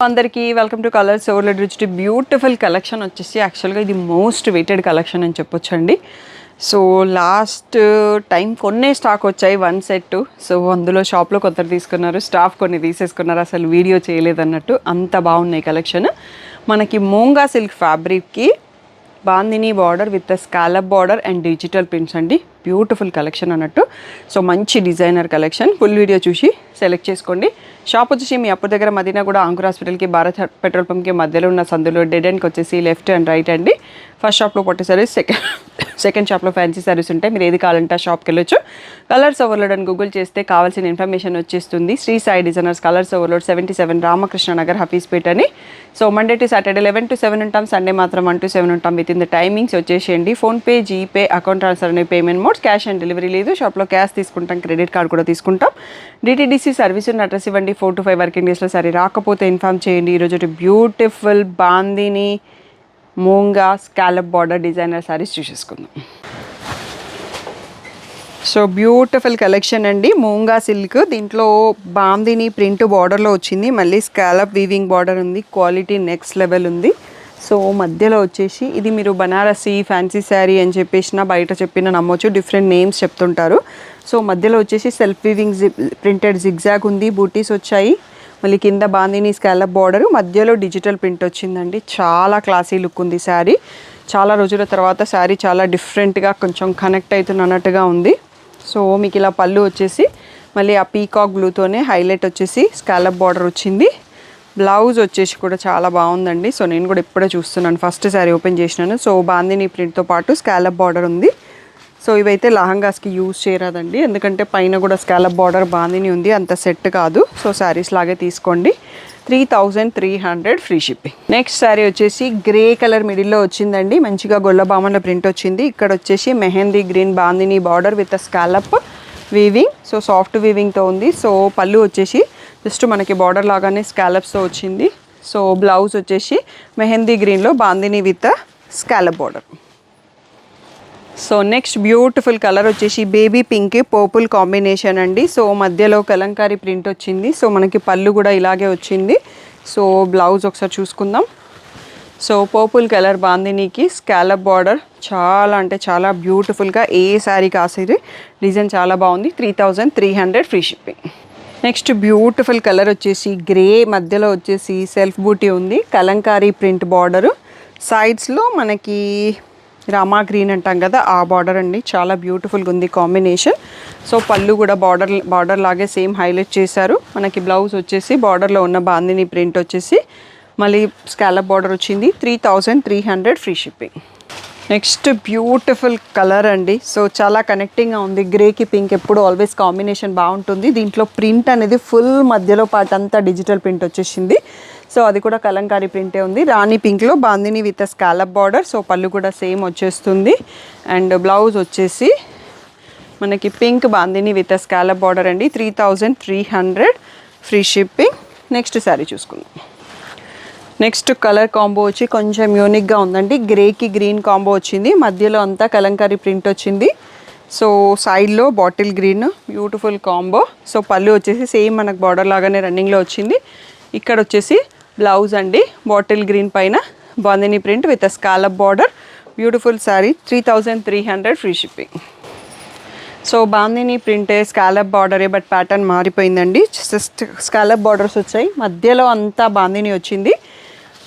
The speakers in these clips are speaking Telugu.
అందరికీ welcome to colours overload rich beautiful collection వచ్చేసి యాక్చువల్గా ఇది మోస్ట్ వెయిటెడ్ కలెక్షన్ అని చెప్పొచ్చండి. సో లాస్ట్ టైం కొన్నే స్టాక్ వచ్చాయి, 1 సెట్. సో అందులో షాప్లో కొందరు తీసుకున్నారు, స్టాఫ్ కొన్ని తీసేసుకున్నారు, అసలు వీడియో చేయలేదన్నట్టు. అంత బాగున్నాయి కలెక్షన్. మనకి మూంగా సిల్క్ ఫ్యాబ్రిక్కి bandhani border with scallop border and digital prints అండి. బ్యూటిఫుల్ కలెక్షన్ అన్నట్టు. సో మంచి డిజైనర్ కలెక్షన్. ఫుల్ వీడియో చూసి సెలెక్ట్ చేసుకోండి. షాప్ వచ్చేసి మీ అప్పుడు దగ్గర మదీనా కూడా అంకుర్ హాస్పిటల్కి భారత్ పెట్రోల్ పంప్కి మధ్యలో ఉన్న సందులో డెడ్ ఎండ్కి వచ్చేసి లెఫ్ట్ అండ్ రైట్ అండి. ఫస్ట్ షాప్లో పట్టు సారీస్, సెకండ్ షాప్లో ఫ్యాన్సీ సారీస్ ఉంటాయి. మీరు ఏది కావాలంటే ఆ షాప్కి వెళ్ళొచ్చు. కలర్స్ ఓవర్లోడ్ అని గూగుల్ చేస్తే కావాల్సిన ఇన్ఫర్మేషన్ వచ్చేస్తుంది. Sri Sai designers, colours overload, 77 Ramakrishna Nagar, Hafeezpet అని. So Monday to Saturday 11 to 7 ఉంటాం, సండే మాత్రం 1 to 7 ఉంటాం. విత్ ఇన్ ద టైమింగ్స్ వచ్చేసేయండి. ఫోన్పే, జీపే, అకౌంట్ ట్రాన్స్ఫర్ అనే payment modes. Cash on delivery లేదు. షాప్లో క్యాష్ తీసుకుంటాం, క్రెడిట్ కార్డ్ కూడా తీసుకుంటాం. డిటీడీసీ సర్వీస్ ఉన్న అడ్రస్ ఇవ్వండి. 4 to 5 వర్కింగ్ డేస్లో సరే రాకపోతే ఇన్ఫామ్ చేయండి. ఈరోజు beautiful bandhani moonga scallop border designer saris చూసేసుకుందాం. సో బ్యూటిఫుల్ కలెక్షన్ అండి. మూంగా సిల్క్, దీంట్లో బాందిని ప్రింట్ బార్డర్లో వచ్చింది. మళ్ళీ స్కాలప్ వీవింగ్ బార్డర్ ఉంది. క్వాలిటీ నెక్స్ట్ లెవెల్ ఉంది. సో మధ్యలో వచ్చేసి ఇది మీరు బనారసి ఫ్యాన్సీ శారీ అని చెప్పేసిన బయట చెప్పిన నమ్మొచ్చు, డిఫరెంట్ నేమ్స్ చెప్తుంటారు. సో మధ్యలో వచ్చేసి సెల్ఫ్ వీవింగ్ ప్రింటెడ్ జిగ్జాగ్ ఉంది, బూటీస్ వచ్చాయి. మళ్ళీ కింద బాందిని స్కాలప్ బార్డర్, మధ్యలో డిజిటల్ ప్రింట్ వచ్చిందండి. చాలా క్లాసీ లుక్ ఉంది శారీ. చాలా రోజుల తర్వాత శారీ చాలా డిఫరెంట్గా కొంచెం కనెక్ట్ అవుతున్నట్టుగా ఉంది. సో మీకు ఇలా పళ్ళు వచ్చేసి మళ్ళీ ఆ పీకాక్ బ్లూతోనే హైలైట్ వచ్చేసి స్కాలప్ బార్డర్ వచ్చింది. బ్లౌజ్ వచ్చేసి కూడా చాలా బాగుందండి. సో నేను కూడా ఇప్పుడే చూస్తున్నాను, ఫస్ట్ శారీ ఓపెన్ చేసినాను. సో బాందిని ప్రింట్తో పాటు స్కాలప్ బార్డర్ ఉంది. సో ఇవైతే లహంగాస్కి యూజ్ చేయరాదండి, ఎందుకంటే పైన కూడా స్కాలప్ బార్డర్ బాందిని ఉంది, అంత సెట్ కాదు. సో శారీస్ లాగే తీసుకోండి. 3300 ఫ్రీ షిప్పింగ్. నెక్స్ట్ శారీ వచ్చేసి గ్రే కలర్ మిడిల్లో వచ్చిందండి. మంచిగా గొల్లబామల ప్రింట్ వచ్చింది. ఇక్కడ వచ్చేసి mehendi green bandhani border with scallop weaving. So soft వీవింగ్తో ఉంది. సో పళ్ళు వచ్చేసి జస్ట్ మనకి బార్డర్ లాగానే స్కాలప్స్తో వచ్చింది. సో బ్లౌజ్ వచ్చేసి మెహందీ గ్రీన్లో bandhani with scallop border. So next beautiful colour వచ్చేసి బేబీ పింక్ పర్పుల్ కాంబినేషన్ అండి. సో మధ్యలో కలంకారీ ప్రింట్ వచ్చింది. సో మనకి పళ్ళు కూడా ఇలాగే వచ్చింది. సో బ్లౌజ్ ఒకసారి చూసుకుందాం. సో పర్పుల్ కలర్ బాందినికి స్కాలప్ బార్డర్ చాలా అంటే చాలా బ్యూటిఫుల్గా, ఏ శారీ కాసేది డిజైన్ చాలా బాగుంది. 3300 free shipping. Next beautiful colour వచ్చేసి గ్రే, మధ్యలో వచ్చేసి సెల్ఫ్ బూటీ ఉంది, కలంకారీ ప్రింట్ బార్డరు, సైడ్స్లో మనకి రామా గ్రీన్ అంటాం కదా ఆ బార్డర్ అండి. చాలా బ్యూటిఫుల్గా ఉంది కాంబినేషన్. సో పళ్ళు కూడా బార్డర్ లాగే సేమ్ హైలైట్ చేశారు. మనకి బ్లౌజ్ వచ్చేసి బార్డర్లో ఉన్న బాందిని ప్రింట్ వచ్చేసి మళ్ళీ స్కాలప్ బార్డర్ వచ్చింది. 3300 free shipping. Next beautiful colour అండి. సో చాలా కనెక్టింగ్గా ఉంది. గ్రేకి పింక్ ఎప్పుడు ఆల్వేస్ కాంబినేషన్ బాగుంటుంది. దీంట్లో ప్రింట్ అనేది ఫుల్ మధ్యలో పార్ట్ అంతా డిజిటల్ ప్రింట్ వచ్చేసింది. సో అది కూడా కలంకారీ ప్రింటే ఉంది. రాణి పింక్లో bandhani with scallop border. So పళ్ళు కూడా సేమ్ వచ్చేస్తుంది. అండ్ బ్లౌజ్ వచ్చేసి మనకి pink bandhani with scallop border అండి. 3300 ఫ్రీ షిప్పింగ్. నెక్స్ట్ శారీ చూసుకుందాం. నెక్స్ట్ కలర్ కాంబో వచ్చి కొంచెం యూనిక్గా ఉందండి. గ్రేకి గ్రీన్ కాంబో వచ్చింది. మధ్యలో అంతా కలంకారీ ప్రింట్ వచ్చింది. సో సైడ్లో bottle green, beautiful combo. So పళ్ళు వచ్చేసి సేమ్ మనకు బార్డర్ లాగానే రన్నింగ్లో వచ్చింది. ఇక్కడ వచ్చేసి బ్లౌజ్ అండి, బాటిల్ గ్రీన్ పైన bandhani print with scallop border. Beautiful sari. 3300 free shipping. So bandhani ప్రింటే స్కాలప్ బార్డరే, బట్ ప్యాటర్న్ మారిపోయిందండి. జస్ట్ స్కాలప్ బార్డర్స్ వచ్చాయి, మధ్యలో అంతా బాందిని వచ్చింది.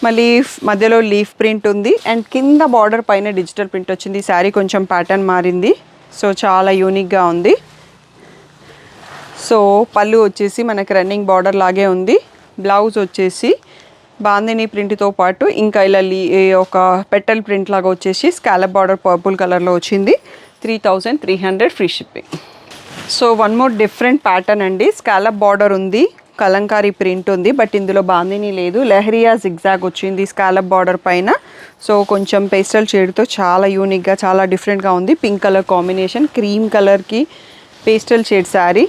మళ్ళీ మధ్యలో లీఫ్ ప్రింట్ ఉంది అండ్ కింద బార్డర్ పైన డిజిటల్ ప్రింట్ వచ్చింది. శారీ కొంచెం ప్యాటర్న్ మారింది. సో చాలా యూనిక్గా ఉంది. సో పళ్ళు వచ్చేసి మనకి రన్నింగ్ బార్డర్ లాగే ఉంది. బ్లౌజ్ వచ్చేసి బాందిని ప్రింట్తో పాటు ఇంకా ఇలా ఒక పెటల్ ప్రింట్ లాగా వచ్చేసి స్కాలప్ బార్డర్ పర్పుల్ కలర్లో వచ్చింది. 3300 free shipping. So one more different pattern అండి. స్కాలప్ బార్డర్ ఉంది, కలంకారీ ప్రింట్ ఉంది, బట్ ఇందులో బాందిని లేదు. లెహరియా జిగ్జాగ్ వచ్చింది స్కాలప్ బార్డర్ పైన. సో కొంచెం పేస్టల్ షేడ్తో చాలా యూనిక్గా చాలా డిఫరెంట్గా ఉంది. పింక్ కలర్ కాంబినేషన్, క్రీమ్ కలర్కి పేస్టల్ షేడ్ శారీ.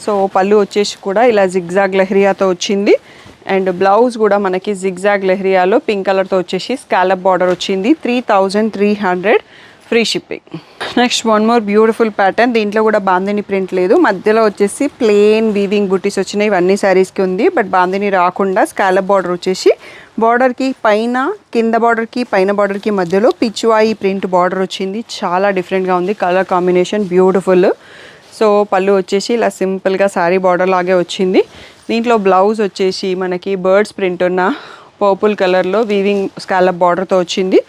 సో పళ్ళు వచ్చేసి కూడా ఇలా జిగ్జాగ్ లెహరియాతో వచ్చింది. అండ్ బ్లౌజ్ కూడా మనకి జిగ్జాగ్ లెహరియాలో పింక్ కలర్తో వచ్చేసి స్కాలప్ బార్డర్ వచ్చింది. 3300 free shipping. Next one more beautiful pattern. దీంట్లో కూడా బాందిని ప్రింట్ లేదు, మధ్యలో వచ్చేసి ప్లెయిన్ వీవింగ్ బుటీస్ వచ్చినాయి. ఇవన్నీ శారీస్కి ఉంది, బట్ బాందిని రాకుండా స్కాలప్ బార్డర్ వచ్చేసి బార్డర్కి పైన, కింద బార్డర్కి పైన బార్డర్కి మధ్యలో పిచ్వాయి ప్రింట్ బార్డర్ వచ్చింది. చాలా డిఫరెంట్గా ఉంది, కలర్ కాంబినేషన్ బ్యూటిఫుల్. సో పళ్ళు వచ్చేసి ఇలా సింపుల్గా శారీ బార్డర్ లాగే వచ్చింది. దీంట్లో బ్లౌజ్ వచ్చేసి మనకి బర్డ్స్ ప్రింట్ ఉన్న పర్పుల్ కలర్లో వీవింగ్ స్కాలప్ బార్డర్తో వచ్చింది.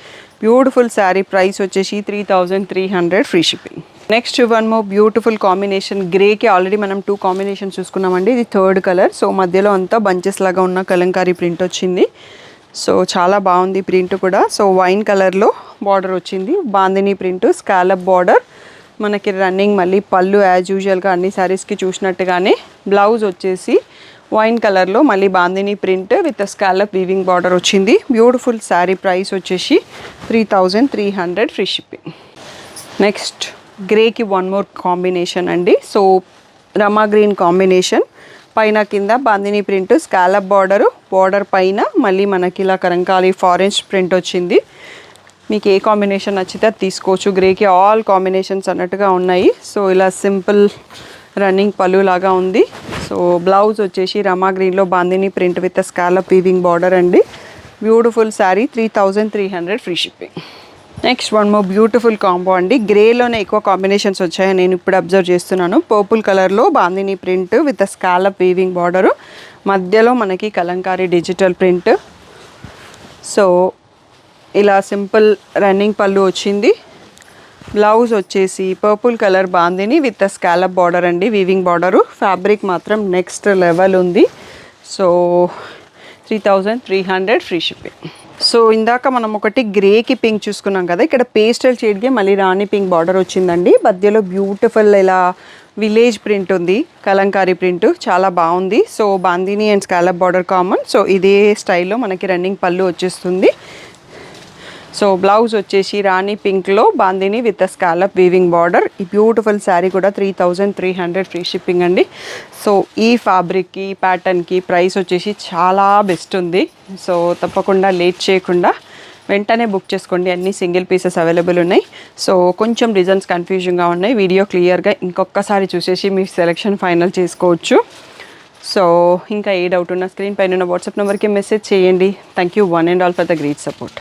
బ్యూటిఫుల్ శారీ. ప్రైస్ వచ్చేసి 3300 free shipping. Next one more beautiful combination. గ్రేకి ఆల్రెడీ మనం 2 కాంబినేషన్ చూసుకున్నామండి, ఇది థర్డ్ కలర్. సో మధ్యలో అంతా బంచెస్ లాగా ఉన్న కలంకారీ ప్రింట్ వచ్చింది. సో చాలా బాగుంది ప్రింట్ కూడా. సో వైన్ కలర్లో బార్డర్ వచ్చింది, బాందిని ప్రింట్ స్కాలప్ బార్డర్. మనకి రన్నింగ్ మళ్ళీ పళ్ళు యాజ్ యూజువల్గా అన్ని శారీస్కి చూసినట్టుగానే. బ్లౌజ్ వచ్చేసి వైన్ కలర్లో మళ్ళీ bandhani print with scallop weaving border వచ్చింది. బ్యూటిఫుల్ శారీ. ప్రైస్ వచ్చేసి 3300 ఫ్రీ షిప్పింగ్. నెక్స్ట్ గ్రేకి వన్ మోర్ కాంబినేషన్ అండి. సో రమా గ్రీన్ కాంబినేషన్, పైన కింద bandhani print scallop border, border పైన మళ్ళీ మనకి ఇలా కరంకారీ ఫారెస్ట్ ప్రింట్ వచ్చింది. మీకు ఏ కాంబినేషన్ నచ్చితే అది తీసుకోవచ్చు. గ్రేకి ఆల్ కాంబినేషన్స్ అన్నట్టుగా ఉన్నాయి. సో ఇలా సింపుల్ రన్నింగ్ పళ్ళు లాగా ఉంది. సో బ్లౌజ్ వచ్చేసి రమా గ్రీన్లో bandhani print with scallop weaving border అండి. Beautiful sari. 3300 free shipping. Next one more beautiful combo అండి. గ్రేలోనే ఎక్కువ కాంబినేషన్స్ వచ్చాయి, నేను ఇప్పుడు అబ్జర్వ్ చేస్తున్నాను. పర్పుల్ కలర్లో bandhani print with scallop weaving border, మధ్యలో మనకి కలంకారీ డిజిటల్ ప్రింట్. సో ఇలా సింపుల్ రన్నింగ్ పళ్ళు వచ్చింది. బ్లౌజ్ వచ్చేసి purple colour bandhani with scallop border అండి, వీవింగ్ బార్డరు. ఫ్యాబ్రిక్ మాత్రం నెక్స్ట్ లెవెల్ ఉంది. So 3300 free shipping. సో ఇందాక మనం ఒకటి గ్రేకి పింక్ చూసుకున్నాం కదా, ఇక్కడ పేస్టల్ షేడ్కి మళ్ళీ రాణి పింక్ బార్డర్ వచ్చిందండి. మధ్యలో బ్యూటిఫుల్ ఇలా విలేజ్ ప్రింట్ ఉంది, కలంకారీ ప్రింట్ చాలా బాగుంది. So bandhani and scallop border common. So ఇదే స్టైల్లో మనకి రన్నింగ్ పళ్ళు వచ్చేస్తుంది. సో బ్లౌజ్ వచ్చేసి రాణి పింక్లో bandhani with scallop weaving border. ఈ బ్యూటిఫుల్ శారీ కూడా 3300 ఫ్రీ షిప్పింగ్ అండి. సో ఈ ఫ్యాబ్రిక్కి ప్యాటర్న్కి ప్రైస్ వచ్చేసి చాలా బెస్ట్ ఉంది. సో తప్పకుండా లేట్ చేయకుండా వెంటనే బుక్ చేసుకోండి. అన్ని సింగిల్ పీసెస్ అవైలబుల్ ఉన్నాయి. సో కొంచెం డిజైన్స్ కన్ఫ్యూజన్గా ఉన్నాయి, వీడియో క్లియర్గా ఇంకొకసారి చూసేసి మీ సెలెక్షన్ ఫైనల్ చేసుకోవచ్చు. సో ఇంకా ఏ డౌట్ ఉన్నా స్క్రీన్ పైన ఉన్న వాట్సాప్ నెంబర్కి మెసేజ్ చేయండి. Thank you one and all for the great support.